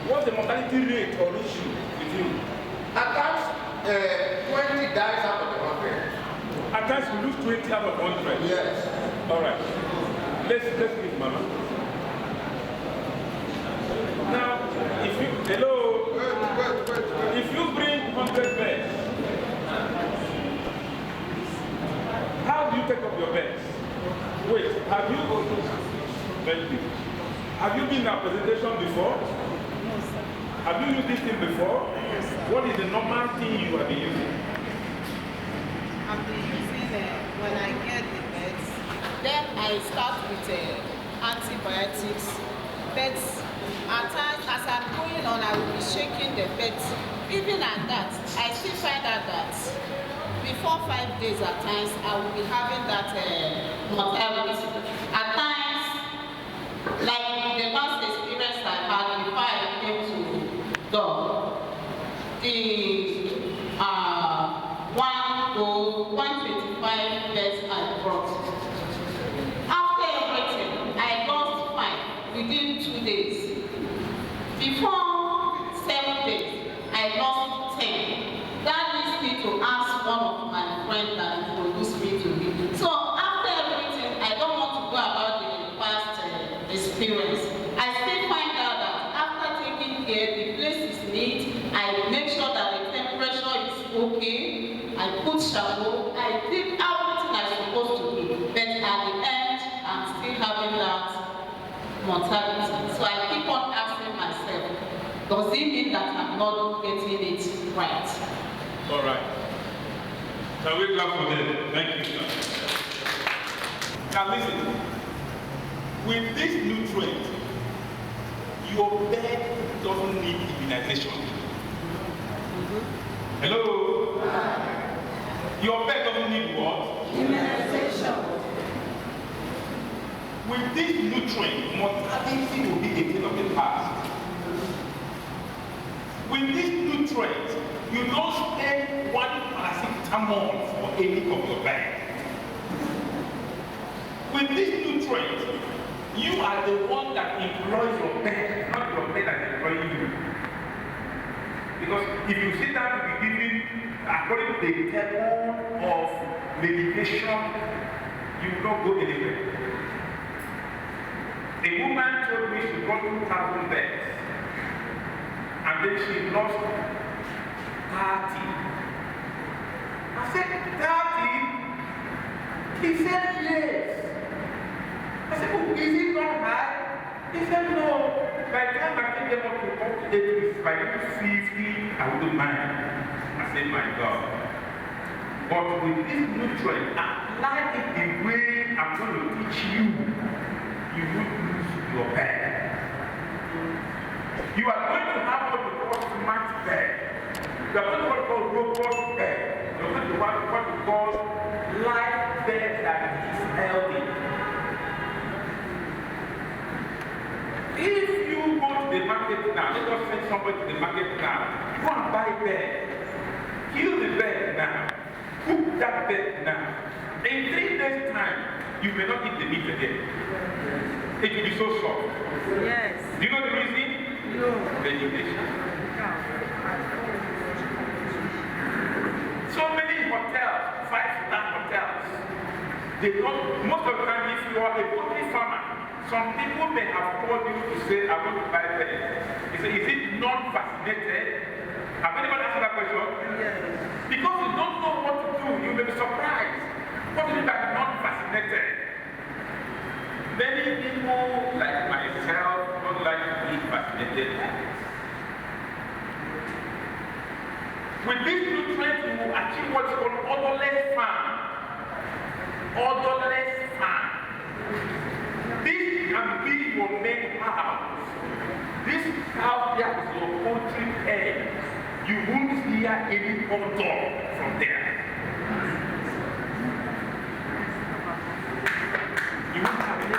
What's the mortality rate on issue with you? At times, 20 dies out of the 100. At times we lose 20 out of 100. Yes. All right. Let's leave, Mama. Now, if you hello, Wait. if you bring 100 beds, how do you take up your beds? Wait, have you? Thank you. Have you been in a presentation before? No, sir. Have you used this thing before? Yes, sir. What is the normal thing you have been using? I've been using when I get the beds. Then I start with antibiotics. Beds. At times, as I'm going on, I will be shaking the beds. Even at that, I still find out that before 5 days at times, I will be having that mortality. At times, like the last experience I had before I came to dog, the 125 beds I brought. After everything, I lost 5 within 2 days. Before 7 days, I lost 10. That leads me to ask one of my friends that introduced me to him. So after everything, I don't want to go about the past experience. I still find out that after taking care, the place is neat. I make sure that the temperature is okay. I put shampoo. I did everything I'm supposed to do. But at the end, I'm still having that mortality. So I keep on asking myself, does it mean that I'm not getting it right? All right. Can we clap for them? Thank you, sir. Now listen, with this nutrient, your bed doesn't need immunization. Hello? Your bed doesn't need what? Immunization. With this nutrient, mortality will be a thing of the past. With this nutrient, you don't spend one paracetamol for any of your bed. With this nutrient, you are the one that employs your bed, not your bed that employs you. Because if you sit down to be given, according to the table of medication, you will not go anywhere. A woman told me she got 2,000 beds, and then she lost 30. I said, 30? He said, yes. I said, oh, is it not high? He said, no. By the time I take them up to 80, by 50, I wouldn't mind. I said, my God. But with this nutrient, apply it the way I'm going to teach you, you won't lose your bed. You are going to have what we call smart bed. You are going to have what we call robust bed. You are going to have what we call life bed that is healthy. If you go to the market now, let us send somebody to the market now, go and buy bed. Kill the bed now. Cook that bed now. In 3 days' time, you may not eat the meat again. It will be so soft. Yes. Do you know the reason? No. Vegetation. So many hotels, 5-star hotels, they don't, most of the time, if you are a poultry farmer, some people may have called you to say, I want to buy bed. They say, is it non-vaccinated? Have anybody asked that question? Yes. Because you don't know what to do, you may be surprised. What is that non-vaccinated? Many people, like myself, don't like to eat vaccinated. With this nutrient, you will achieve what's called odorless farm. Odorless farm. This can be your main house. This house here is your poultry pen. You won't hear any odor from there. You won't have any.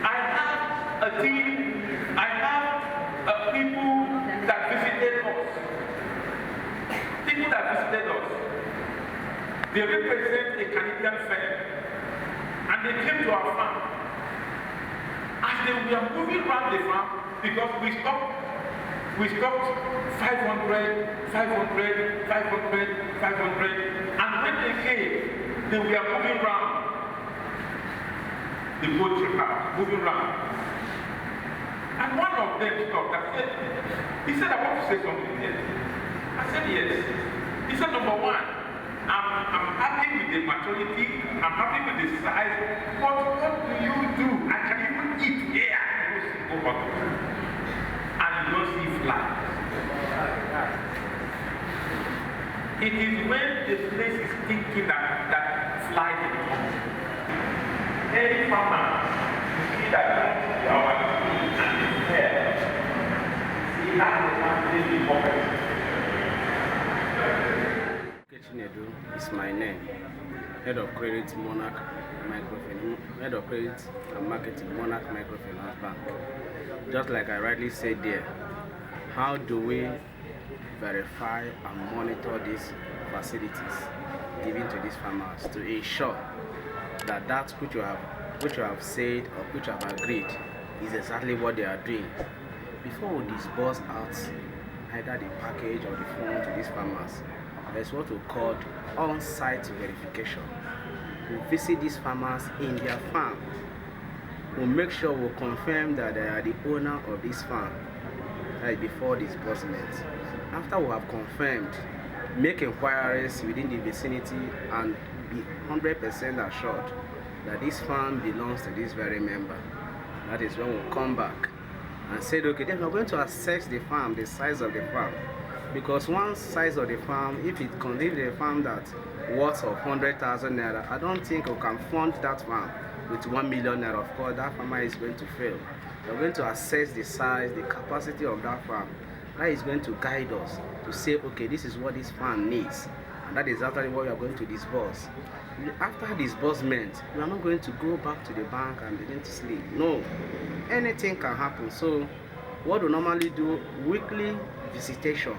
I have a team. I have people that visited us. People that visited us. They represent a Canadian firm, and they came to our farm. they were moving around the farm because we stopped 500, 500, 500, 500, and when they came, they were moving around the poultry house, moving around. And one of them stopped. He said, I want to say something here. I said, yes. He said, number one, I'm happy with the maturity, I'm happy with the size, but what do you do? I can even eat here. Go back. And you don't see flies. It is when the place is thinking that flies will come. Any farmer, you see that our food and his hair, he has the family in pocket. Chinedu is my name, Head of Credit Monarch Microfinance, Head of Credit and Marketing Monarch Microfinance Bank. Just like I rightly said there, how do we verify and monitor these facilities given to these farmers to ensure that that which you have said or which you have agreed is exactly what they are doing before we disburse out either the package or the phone to these farmers? There's what we call on-site verification. We visit these farmers in their farm. We make sure we confirm that they are the owner of this farm before disbursement. After we have confirmed, make inquiries within the vicinity and be 100% assured that this farm belongs to this very member. That is when we come back and say, okay, then we're going to assess the farm, the size of the farm. Because one size of the farm, if it contains a farm that's worth of 100,000 naira, I don't think we can fund that farm with 1 million naira. Of course, that farmer is going to fail. We're going to assess the size, the capacity of that farm. That is going to guide us to say, okay, this is what this farm needs. And that is actually what we are going to disburse. After disbursement, we are not going to go back to the bank and begin to sleep. No, anything can happen. So what we normally do, weekly visitation,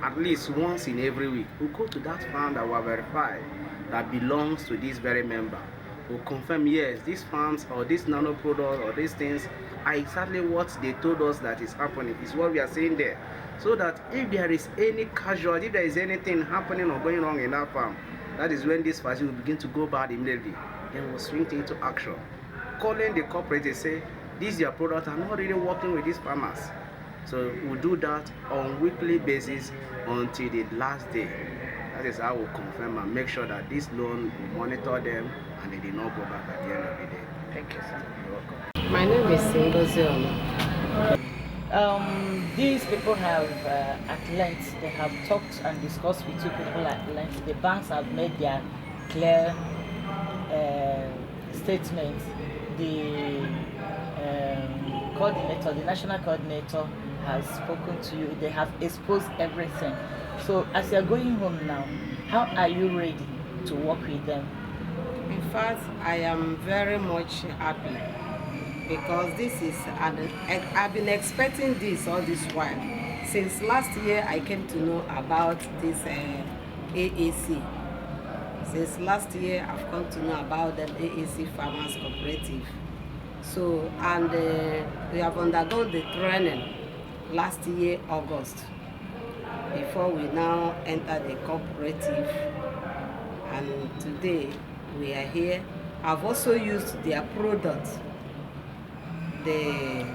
at least once in every week. We'll go to that farm that we have verified that belongs to this very member. We'll confirm, yes, these farms or these nano products or these things are exactly what they told us that is happening, is what we are saying there. So that if there is any casualty, if there is anything happening or going wrong in that farm, that is when this facility will begin to go bad immediately. Then we'll swing into action. Calling the cooperative, say, these your products are not really working with these farmers. So we'll do that on weekly basis until the last day. That is how we'll confirm and make sure that this loan, we monitor them and they did not go back at the end of the day. Thank you, sir. You're welcome. My name is Singozion. These people have at length, they have talked and discussed with you people at length. The banks have made their clear statements. The coordinator, the national coordinator has spoken to you. They have exposed everything. So as you're going home now, how are you ready to work with them? In fact, I am very much happy because this is, I've been expecting this all this while. Since last year, I came to know about this AAC. Since last year, I've come to know about the AAC Farmers Cooperative. So, and we have undergone the training last year, August, before we now enter the cooperative. And today, we are here. I've also used their products, the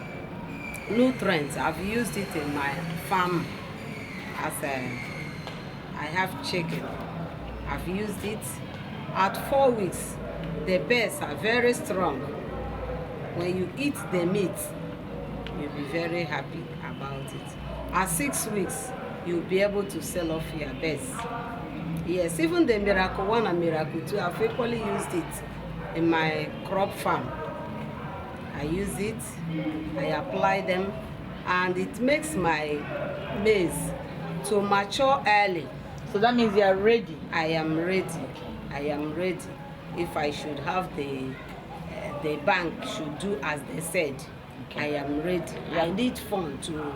nutrients. I've used it in my farm as I have chicken. I've used it. At 4 weeks, the birds are very strong. When you eat the meat, you'll be very happy about it. At 6 weeks, you'll be able to sell off your birds. Yes, even the Miracle 1 and Miracle 2, I've frequently used it in my crop farm. I use it, I apply them, and it makes my maize to mature early. So that means you are ready. I am ready. I am ready. If I should have the bank should do as they said, okay. I am ready. Yeah. I need fund to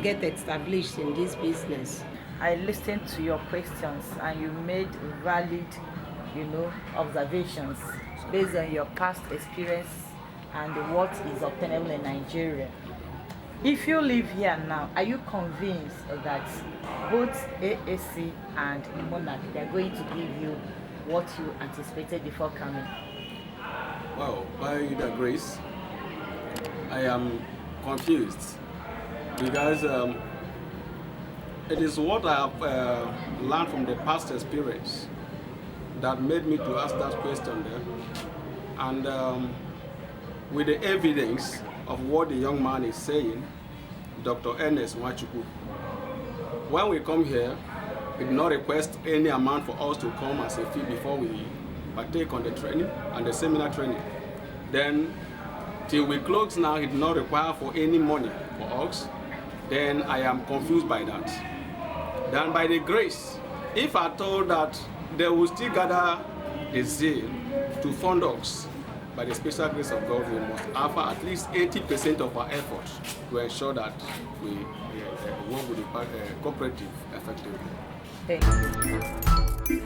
get established in this business. I listened to your questions and you made valid, observations based on your past experience and what is obtainable in Nigeria. If you live here now, are you convinced that both AAC and Monarch, they are going to give you what you anticipated before coming? Well, by the grace, I am confused because it is what I have learned from the past experience that made me to ask that question there. And with the evidence of what the young man is saying, Dr. Ernest Nwachukwu, when we come here, we do not request any amount for us to come as a fee before we partake on the training and the seminar training. Then, till we close now, it does not require for any money for us. Then I am confused by that. Then by the grace, if I told that they will still gather the zeal to fund us, by the special grace of God, we must offer at least 80% of our efforts to ensure that we work with the cooperative effectively. Thank you.